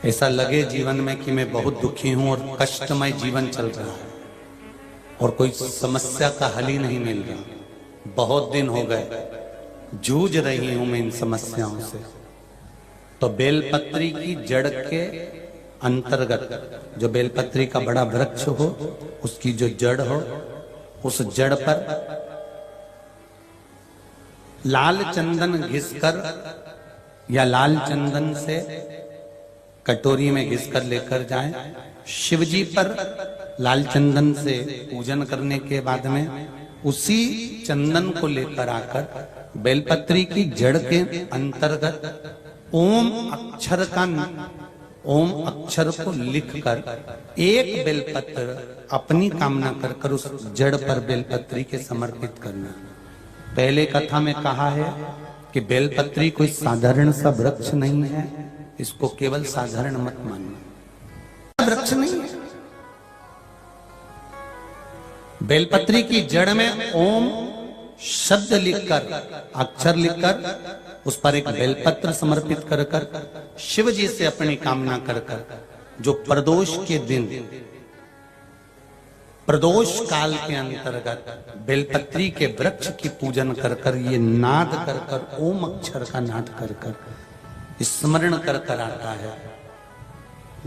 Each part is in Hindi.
ऐसा लगे जीवन में कि मैं बहुत दुखी हूं और कष्टमय जीवन चल रहा है और कोई समस्या का हल ही नहीं मिल रहा, बहुत दिन हो गए जूझ रही हूं मैं इन समस्याओं से, तो बेलपत्री की जड़ के अंतर्गत, जो बेलपत्री का बड़ा वृक्ष हो उसकी जो जड़ हो, उस जड़ पर लाल चंदन घिसकर या लाल चंदन से कटोरी में घिसकर लेकर जाएं। शिवजी पर लाल चंदन से पूजन करने के बाद में उसी चंदन को लेकर आकर बेलपत्री की जड़ के अंतर्गत ओम अक्षर को लिखकर एक बेलपत्र अपनी कामना कर उस जड़ पर बेलपत्री के समर्पित करना। पहले कथा में कहा है कि बेलपत्री कोई साधारण सा वृक्ष नहीं है, इसको केवल साधारण मत मानना, वृक्ष नहीं है। बेलपत्री की जड़ में ओम शब्द लिखकर, अक्षर लिखकर उस पर एक बेलपत्र समर्पित कर कर शिव जी से अपनी कामना कर कर, जो प्रदोष के दिन, प्रदोष काल के अंतर्गत बेलपत्री के वृक्ष की पूजन कर कर, ये नाद कर कर, ओम अक्षर का नाद कर कर स्मरण कर कर आता है।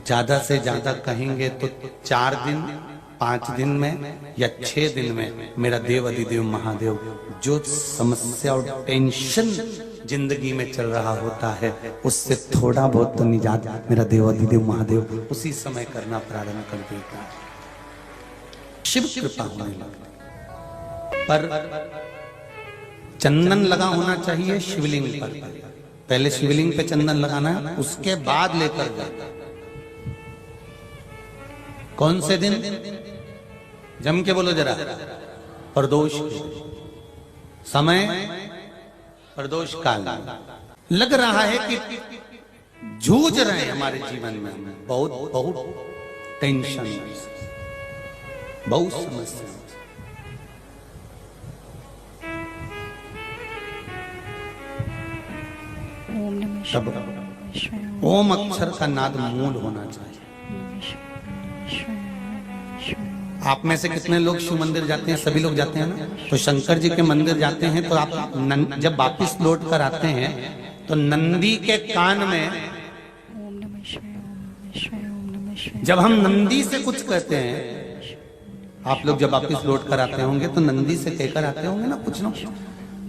ज्यादा से ज्यादा कहेंगे तो 4 दिन 5 दिन में या 6 दिन में मेरा देव अधिदेव महादेव जो समस्या और टेंशन जिंदगी में चल रहा होता है उससे थोड़ा बहुत तो निजात मेरा देव अधिदेव महादेव उसी समय करना प्रारंभ कर देता है। शिव कृपा होने लगती, पर चंदन लगा होना चाहिए शिवलिंग पर। पहले शिवलिंग पे चंदन लगाना है, उसके बाद लेकर जाना। कौन से दिन? जम के बोलो जरा। प्रदोष समय, प्रदोष काल। लग रहा है कि जूझ रहे हैं हमारे जीवन में, बहुत बहुत टेंशन, बहुत समस्या। ओम अक्षर का नाद मूल होना चाहिए। आप में से कितने लोग शिव मंदिर जाते हैं? सभी लोग जाते हैं ना। तो शंकर जी के मंदिर जाते हैं तो आप जब वापिस लौट कर आते हैं तो नंदी के कान में, जब हम नंदी से कुछ कहते हैं, आप लोग जब वापिस लौट कर आते होंगे तो नंदी से कहकर आते होंगे ना कुछ ना।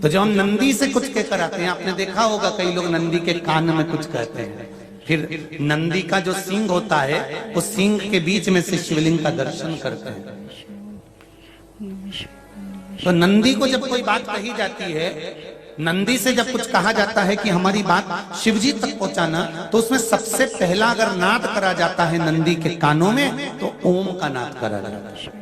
तो जब हम नंदी से कुछ कहकर आते हैं, आपने देखा होगा कई लोग नंदी के कान में कुछ कहते हैं, फिर नंदी का जो सींग होता है उस सींग के बीच में से शिवलिंग का दर्शन करते हैं। तो नंदी को जब कोई बात कही जाती है, नंदी से जब कुछ कहा जाता है कि हमारी बात शिवजी तक पहुंचाना, तो उसमें सबसे पहला अगर नाद करा जाता है नंदी के कानों में तो ओम का नाद करा जाता है।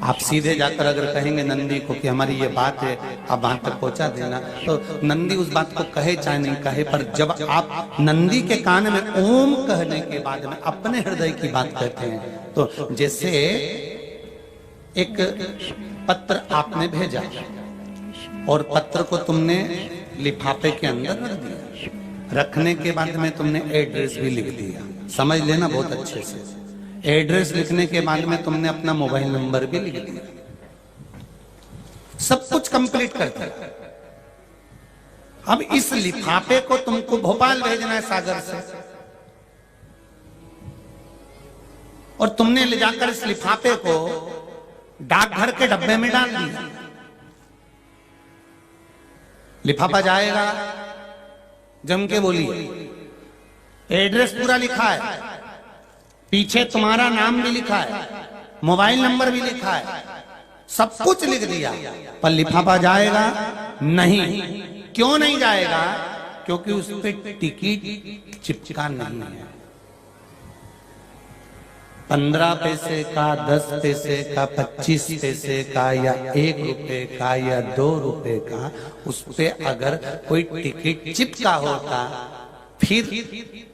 आप सीधे जाकर अगर कहेंगे नंदी को कि हमारी ये बात है, आप वहां तक पहुंचा देना, तो नंदी उस बात को कहे चाहे नहीं कहे, पर जब आप नंदी के कान में ओम कहने के बाद में अपने हृदय की बात कहते हैं, तो जैसे एक पत्र आपने भेजा और पत्र को तुमने लिफाफे के अंदर रख दिया, रखने के बाद में तुमने एड्रेस भी लिख दिया, समझ लेना बहुत अच्छे से। एड्रेस लिखने के बाद में तुमने अपना मोबाइल नंबर भी लिख दिया, सब कुछ कंप्लीट करते। अब इस लिफाफे को तुमको भोपाल भेजना है सागर से, और तुमने ले जाकर इस लिफाफे को डाकघर के डब्बे में डाल दिया। लिफाफा जाएगा, जम के बोलिए, एड्रेस पूरा लिखा है, पीछे तुम्हारा नाम भी लिखा है, मोबाइल नंबर भी लिखा है, सब कुछ लिख दिया, पर लिफाफा जाएगा नहीं। क्यों नहीं जाएगा? क्योंकि उस पे टिकट चिपका नहीं है। 15 पैसे का, 10 पैसे का, 25 पैसे का, या 1 रुपए का, या 2 रुपए का, उस पे अगर कोई टिकट चिपका होता फिर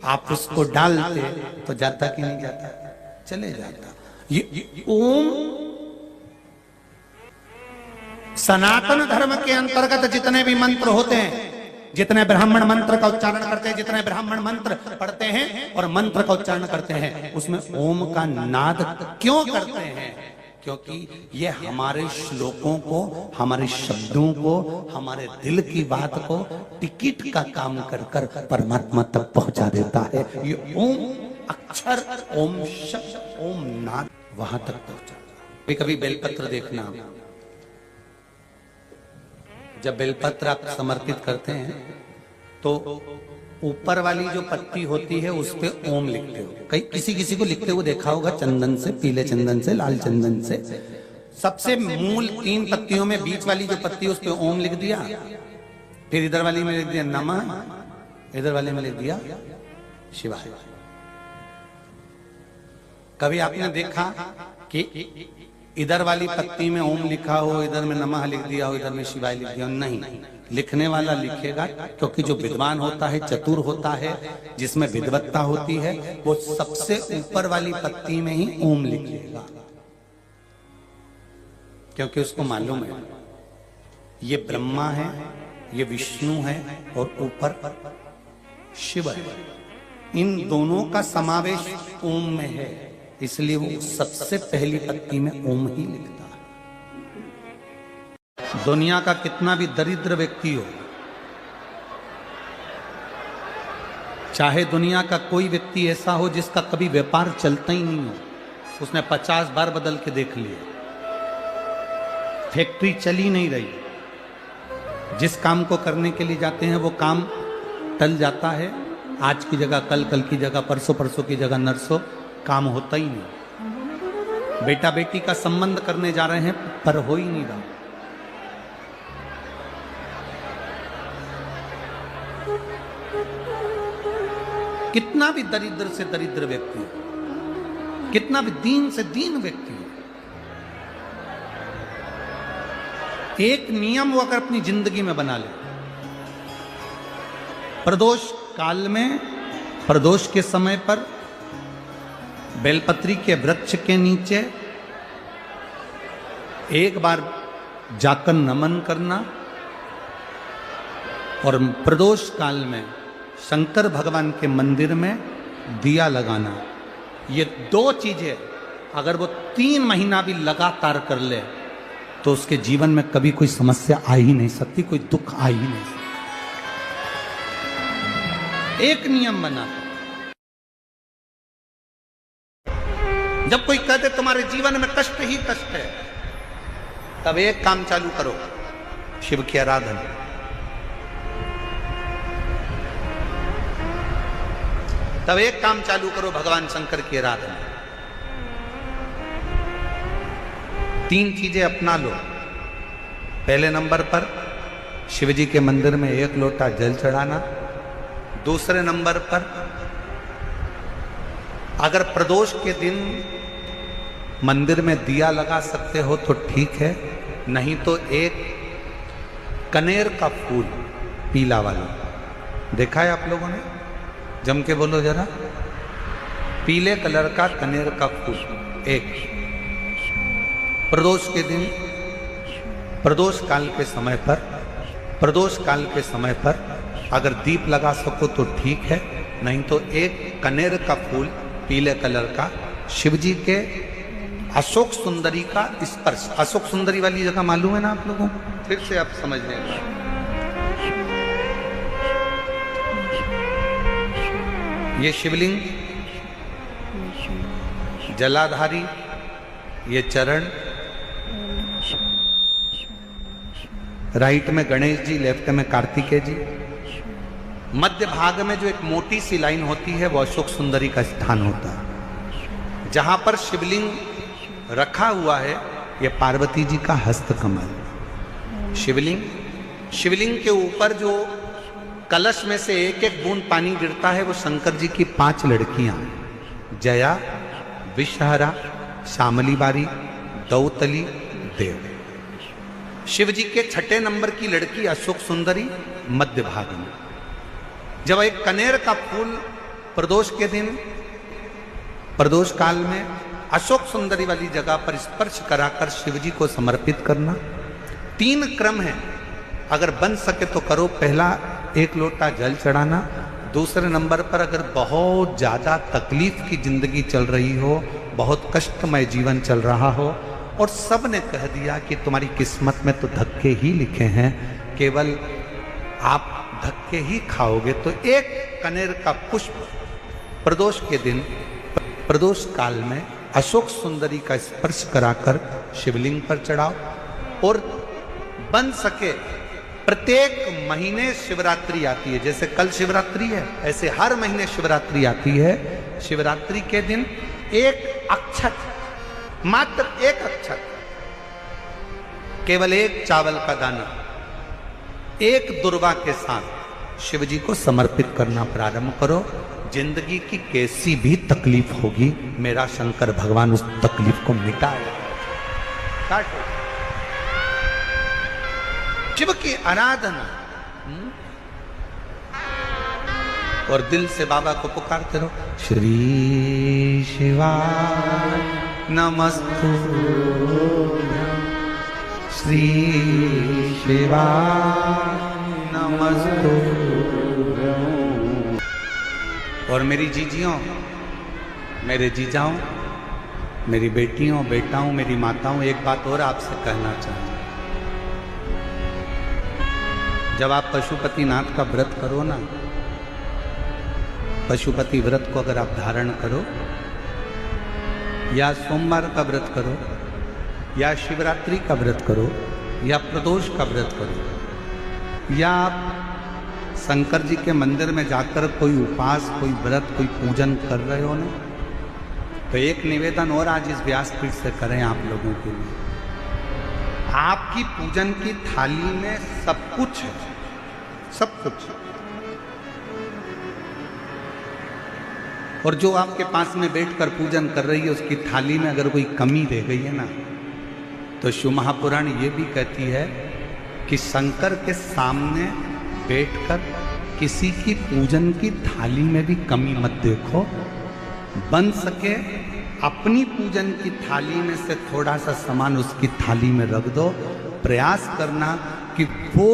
आप उसको डालते तो जाता कि नहीं जाता? चले जाता। ये ओम सनातन धर्म के अंतर्गत जितने भी मंत्र होते हैं जितने ब्राह्मण मंत्र का उच्चारण करते हैं, जितने ब्राह्मण मंत्र पढ़ते हैं और मंत्र का उच्चारण करते हैं, उसमें ओम का नाद क्यों करते हैं? क्योंकि ये हमारे श्लोकों को, हमारे शब्दों को, हमारे दिल की बात को टिकट का काम कर कर परमात्मा तक पहुंचा देता है। ये ओम अक्षर, ओम शब्द, ओम नाद वहां तक पहुंचा। कभी कभी बेलपत्र देखना, जब बेलपत्र आप समर्पित करते हैं तो ऊपर वाली जो पत्ती होती है उस पे ओम लिखते हो। कई किसी को लिखते हुए देखा होगा, चंदन से, पीले चंदन से, लाल चंदन से। सबसे मूल 3 पत्तियों में बीच वाली जो पत्ती उस पे ओम लिख दिया, फिर इधर वाली में लिख दिया नमः, इधर वाले में लिख दिया शिवाय। कभी आपने देखा कि इधर वाली पत्ती में ओम लिखा हो, इधर में नमः लिख दिया हो, इधर में शिवाय लिख दिया हो? नहीं, लिखने वाला लिखेगा, क्योंकि जो विद्वान होता है, चतुर होता है, जिसमें विद्वत्ता होती है, वो सबसे ऊपर वाली पत्ती में ही ओम लिख लेगा, क्योंकि उसको मालूम है ये ब्रह्मा है, ये विष्णु है और ऊपर शिव है। इन दोनों का समावेश ओम में है, इसलिए वो सबसे पहली पत्ती में ओम ही लिखता है। दुनिया का कितना भी दरिद्र व्यक्ति हो, चाहे दुनिया का कोई व्यक्ति ऐसा हो जिसका कभी व्यापार चलता ही नहीं हो, उसने 50 बार बदल के देख लिया, फैक्ट्री चली नहीं रही, जिस काम को करने के लिए जाते हैं वो काम टल जाता है, आज की जगह कल, कल की जगह परसों, परसों की जगह नरसों, काम होता ही नहीं। बेटा बेटी का संबंध करने जा रहे हैं पर हो ही नहीं रहा। कितना भी दरिद्र से दरिद्र व्यक्ति हो, कितना भी दीन से दीन व्यक्ति हो, एक नियम वो अगर अपनी जिंदगी में बना ले, प्रदोष काल में, प्रदोष के समय पर बेलपत्री के वृक्ष के नीचे एक बार जाकर नमन करना और प्रदोष काल में शंकर भगवान के मंदिर में दिया लगाना, ये 2 चीजें अगर वो 3 महीना भी लगातार कर ले तो उसके जीवन में कभी कोई समस्या आ ही नहीं सकती, कोई दुख आ ही नहीं सकता। एक नियम बना, जब कोई कहते तुम्हारे जीवन में कष्ट ही कष्ट है, तब एक काम चालू करो, शिव की आराधना। तब एक काम चालू करो, भगवान शंकर की आराधना। 3 चीजें अपना लो। पहले नंबर पर शिव जी के मंदिर में 1 लोटा जल चढ़ाना। दूसरे नंबर पर अगर प्रदोष के दिन मंदिर में दिया लगा सकते हो तो ठीक है, नहीं तो एक कनेर का फूल पीला वाला, देखा है आप लोगों ने? जम के बोलो जरा, पीले कलर का कनेर का फूल एक, प्रदोष के दिन, प्रदोष काल के समय पर, प्रदोष काल के समय पर अगर दीप लगा सको तो ठीक है, नहीं तो एक कनेर का फूल पीले कलर का, शिव जी के अशोक सुंदरी का स्पर्श। अशोक सुंदरी वाली जगह मालूम है ना आप लोगों को? फिर से आप समझ लेंगे। ये शिवलिंग, जलाधारी, ये चरण, राइट में गणेश जी, लेफ्ट में कार्तिकेय जी, मध्य भाग में जो एक मोटी सी लाइन होती है वो अशोक सुंदरी का स्थान होता है। जहां पर शिवलिंग रखा हुआ है ये पार्वती जी का हस्त कमल। शिवलिंग, शिवलिंग के ऊपर जो कलश में से 1-1 बूंद पानी गिरता है वो शंकर जी की 5 लड़कियां, जया, विषहरा, श्यामली बारी, दौतली, देव। शिव जी के 6ठे नंबर की लड़की अशोक सुंदरी मध्य भाग में। जब एक कनेर का फूल प्रदोष के दिन, प्रदोष काल में अशोक सुंदरी वाली जगह पर स्पर्श कराकर शिव जी को समर्पित करना। 3 क्रम है, अगर बन सके तो करो। पहला एक लोटा जल चढ़ाना। दूसरे नंबर पर अगर बहुत ज्यादा तकलीफ की जिंदगी चल रही हो, बहुत कष्टमय जीवन चल रहा हो और सब ने कह दिया कि तुम्हारी किस्मत में तो धक्के ही लिखे हैं, केवल आप धक्के ही खाओगे, तो एक कनेर का पुष्प प्रदोष के दिन, प्रदोष काल में अशोक सुंदरी का स्पर्श कराकर शिवलिंग पर चढ़ाओ। और बन सके प्रत्येक महीने शिवरात्रि आती है, जैसे कल शिवरात्रि है ऐसे हर महीने शिवरात्रि आती है। शिवरात्रि के दिन एक अक्षत, मात्र एक अक्षत, केवल एक चावल का दाना, एक दुर्वा के साथ शिव जी को समर्पित करना प्रारंभ करो। जिंदगी की कैसी भी तकलीफ होगी, मेरा शंकर भगवान उस तकलीफ को मिटाएगा। शिव की आराधना और दिल से बाबा को पुकारते रहो, श्री शिवाय नमस्तु, श्री शिवाय नमस्तु। और मेरी जीजियों, मेरे जीजाओं, मेरी बेटियों, बेटाओं, मेरी माताओं, एक बात और आपसे कहना चाहूँ। जब आप पशुपतिनाथ का व्रत करो ना, पशुपति व्रत को अगर आप धारण करो, या सोमवार का व्रत करो, या शिवरात्रि का व्रत करो, या प्रदोष का व्रत करो, या आप शंकर जी के मंदिर में जाकर कोई उपास, कोई व्रत, कोई पूजन कर रहे हो ना, तो एक निवेदन और आज इस व्यासपीठ से करें आप लोगों के लिए। आपकी पूजन की थाली में सब कुछ है, सब कुछ। और जो आपके पास में बैठकर पूजन कर रही है, उसकी थाली में अगर कोई कमी रह गई है ना, तो शिव महापुराण ये भी कहती है कि शंकर के सामने बैठकर किसी की पूजन की थाली में भी कमी मत देखो। बन सके अपनी पूजन की थाली में से थोड़ा सा सामान उसकी थाली में रख दो। प्रयास करना कि वो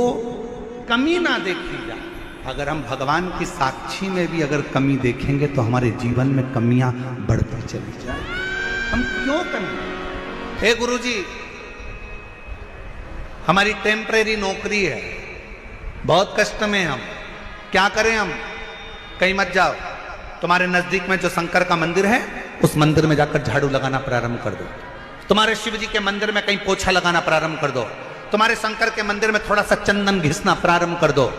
कमी ना देखी जाए। अगर हम भगवान की साक्षी में भी अगर कमी देखेंगे तो हमारे जीवन में कमियां बढ़ती चली जाए। हम क्यों कमी? हे गुरुजी, हमारी टेम्परेरी नौकरी है, बहुत कष्ट में हम, क्या करें हम? कहीं मत जाओ, तुम्हारे नजदीक में जो शंकर का मंदिर है उस मंदिर में जाकर झाड़ू लगाना प्रारंभ कर दो। तुम्हारे शिव जी के मंदिर में कहीं पोछा लगाना प्रारंभ कर दो। तुम्हारे शंकर के मंदिर में थोड़ा सा चंदन घिसना प्रारंभ कर दो।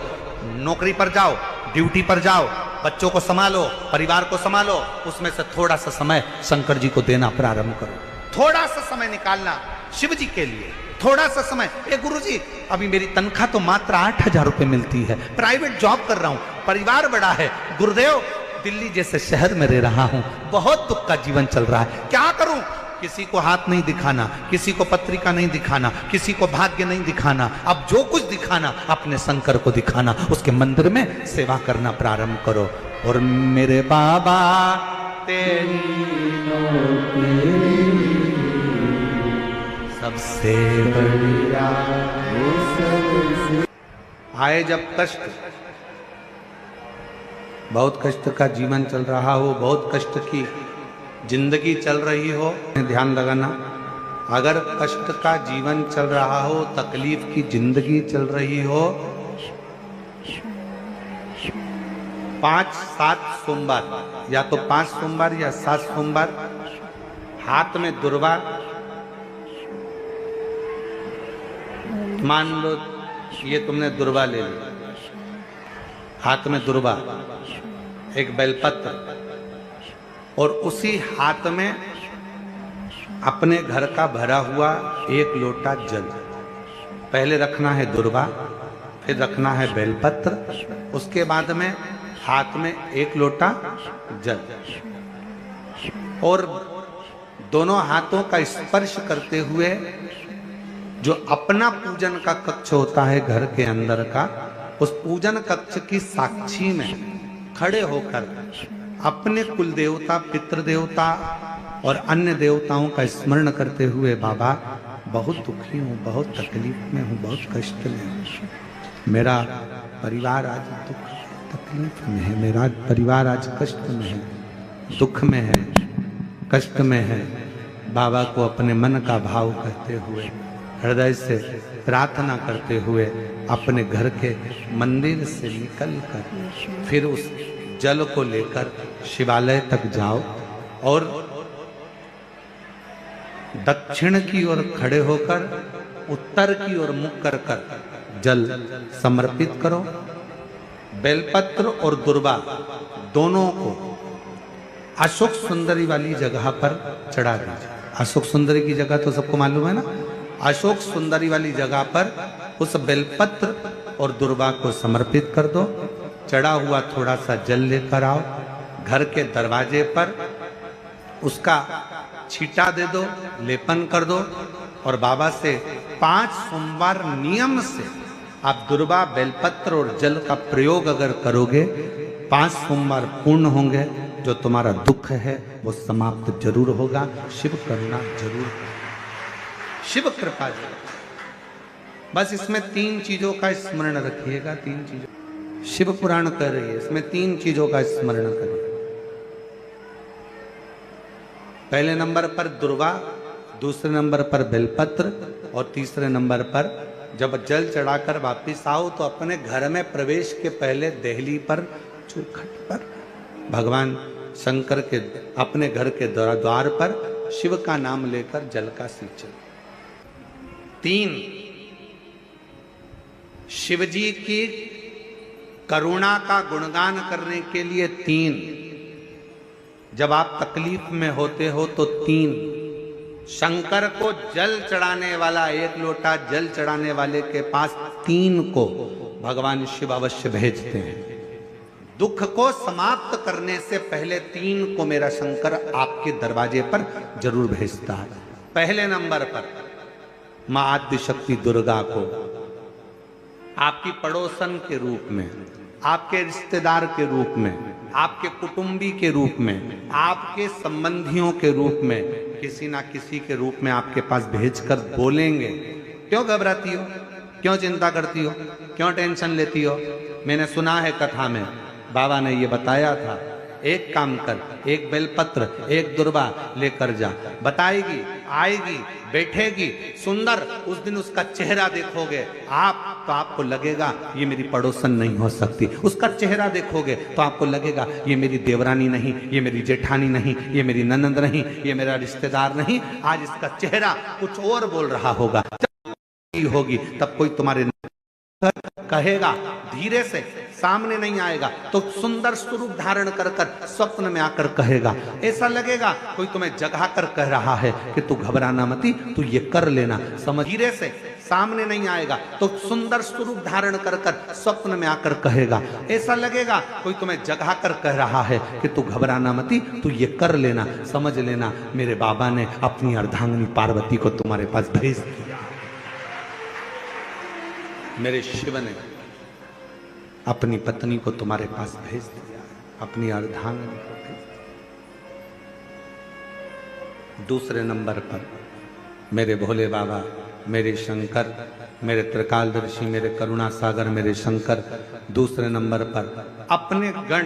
नौकरी पर जाओ, ड्यूटी पर जाओ, बच्चों को संभालो, परिवार को संभालो, उसमें से थोड़ा सा समय शंकर जी को देना प्रारंभ करो। थोड़ा सा समय निकालना शिव जी के लिए, थोड़ा सा समय। ए गुरुजी, अभी मेरी तनख्वाह तो मात्र 8,000 रुपए मिलती है, प्राइवेट जॉब कर रहा हूं, परिवार बड़ा है, गुरुदेव दिल्ली जैसे शहर में रह रहा हूं, बहुत दुख का जीवन चल रहा है, क्या करूं? किसी को हाथ नहीं दिखाना, किसी को पत्रिका नहीं दिखाना, किसी को भाग्य नहीं दिखाना। अब जो कुछ दिखाना अपने शंकर को दिखाना, उसके मंदिर में सेवा करना प्रारंभ करो। और मेरे बाबा तेरी सबसे बढ़िया। आए जब कष्ट, बहुत कष्ट का जीवन चल रहा हो, बहुत कष्ट की जिंदगी चल रही हो, ध्यान लगाना। अगर कष्ट का जीवन चल रहा हो, तकलीफ की जिंदगी चल रही हो, 5-7 सोमवार, या तो 5 सोमवार या 7 सोमवार, हाथ में दुर्वा, मान लो ये तुमने दुर्वा ले ली, हाथ में दुर्वा, एक बेलपत्र, और उसी हाथ में अपने घर का भरा हुआ 1 लोटा जल। पहले रखना है दुर्वा, फिर रखना है बेलपत्र, उसके बाद में हाथ में 1 लोटा जल, और दोनों हाथों का स्पर्श करते हुए जो अपना पूजन का कक्ष होता है घर के अंदर का, उस पूजन कक्ष की साक्षी में खड़े होकर अपने कुल देवता, पितृ देवता और अन्य देवताओं का स्मरण करते हुए, बाबा बहुत दुखी हूँ, बहुत तकलीफ में हूँ, बहुत कष्ट में हूँ, मेरा परिवार आज दुख तकलीफ में है, मेरा परिवार आज कष्ट में है, दुख में है, कष्ट में है। बाबा को अपने मन का भाव कहते हुए, हृदय से प्रार्थना करते हुए अपने घर के मंदिर से निकलकर फिर उस जल को लेकर शिवालय तक जाओ और दक्षिण की ओर खड़े होकर उत्तर की ओर मुख कर जल समर्पित करो। बेलपत्र और दुर्वा दोनों को अशोक सुंदरी वाली जगह पर चढ़ा दीजिए। अशोक सुंदरी की जगह तो सबको मालूम है ना। अशोक सुंदरी वाली जगह पर उस बेलपत्र और दुर्वा को समर्पित कर दो। चढ़ा हुआ थोड़ा सा जल लेकर आओ, घर के दरवाजे पर उसका छींटा दे दो, लेपन कर दो और बाबा से 5 सोमवार नियम से आप दुर्वा, बेलपत्र और जल का प्रयोग अगर करोगे 5 सोमवार पूर्ण होंगे। जो तुम्हारा दुख है वो समाप्त जरूर होगा। शिव करुणा जरूर, शिव कृपा जरूर। बस इसमें 3 चीजों का स्मरण रखिएगा। 3 चीजों शिव पुराण कर रही है, इसमें 3 चीजों का स्मरण करिए। पहले नंबर पर दुर्वा, दूसरे नंबर पर बेलपत्र और तीसरे नंबर पर जब जल चढ़ाकर वापिस आओ तो अपने घर में प्रवेश के पहले देहली पर, चौखट पर भगवान शंकर के अपने घर के द्वार पर शिव का नाम लेकर जल का सिंचन। 3 शिव जी की करुणा का गुणगान करने के लिए 3। जब आप तकलीफ में होते हो तो 3 शंकर को जल चढ़ाने वाला, 1 लोटा जल चढ़ाने वाले के पास 3 को भगवान शिव अवश्य भेजते हैं। दुख को समाप्त करने से पहले 3 को मेरा शंकर आपके दरवाजे पर जरूर भेजता है। पहले नंबर पर मां आद्य शक्ति दुर्गा को आपकी पड़ोसन के रूप में, आपके रिश्तेदार के रूप में, आपके कुटुंबी के रूप में, आपके संबंधियों के रूप में, किसी ना किसी के रूप में आपके पास भेजकर बोलेंगे, क्यों घबराती हो, क्यों चिंता करती हो, क्यों टेंशन लेती हो। मैंने सुना है कथा में बाबा ने ये बताया था, एक काम कर, 1 बेलपत्र 1 दुर्वा लेकर जा। बताएगी, आएगी, बैठेगी, सुंदर उस दिन उसका चेहरा देखोगे आप तो आपको लगेगा ये मेरी पड़ोसन नहीं हो सकती। उसका चेहरा देखोगे तो आपको लगेगा ये मेरी देवरानी नहीं, ये मेरी जेठानी नहीं, ये मेरी ननंद नहीं, ये मेरा रिश्तेदार नहीं। आज इसका चेहरा कुछ और बोल रहा होगा। जब होगी तब कोई तुम्हारे कहेगा, धीरे से सामने नहीं आएगा तो सुंदर स्वरूप धारण कर स्वप्न में आकर कहेगा। ऐसा लगेगा कोई तुम्हें जगा कर कह रहा है कि तू घबराना मती, तू ये कर लेना। समझ, धीरे से सामने नहीं आएगा तो सुंदर स्वरूप धारण कर स्वप्न में आकर कहेगा। ऐसा लगेगा कोई तुम्हें जगा कर कह रहा है कि तू घबराना मती, तू ये कर लेना। समझ लेना मेरे बाबा ने अपनी अर्धांगिनी पार्वती को तुम्हारे पास भेज दिया। मेरे शिव ने अपनी पत्नी को तुम्हारे पास भेज दिया, अपनी अर्धांगिनी को भेज दिया। दूसरे नंबर पर मेरे भोले बाबा, मेरे शंकर, मेरे त्रिकालदर्शी, मेरे करुणा सागर, मेरे शंकर। दूसरे नंबर पर अपने गण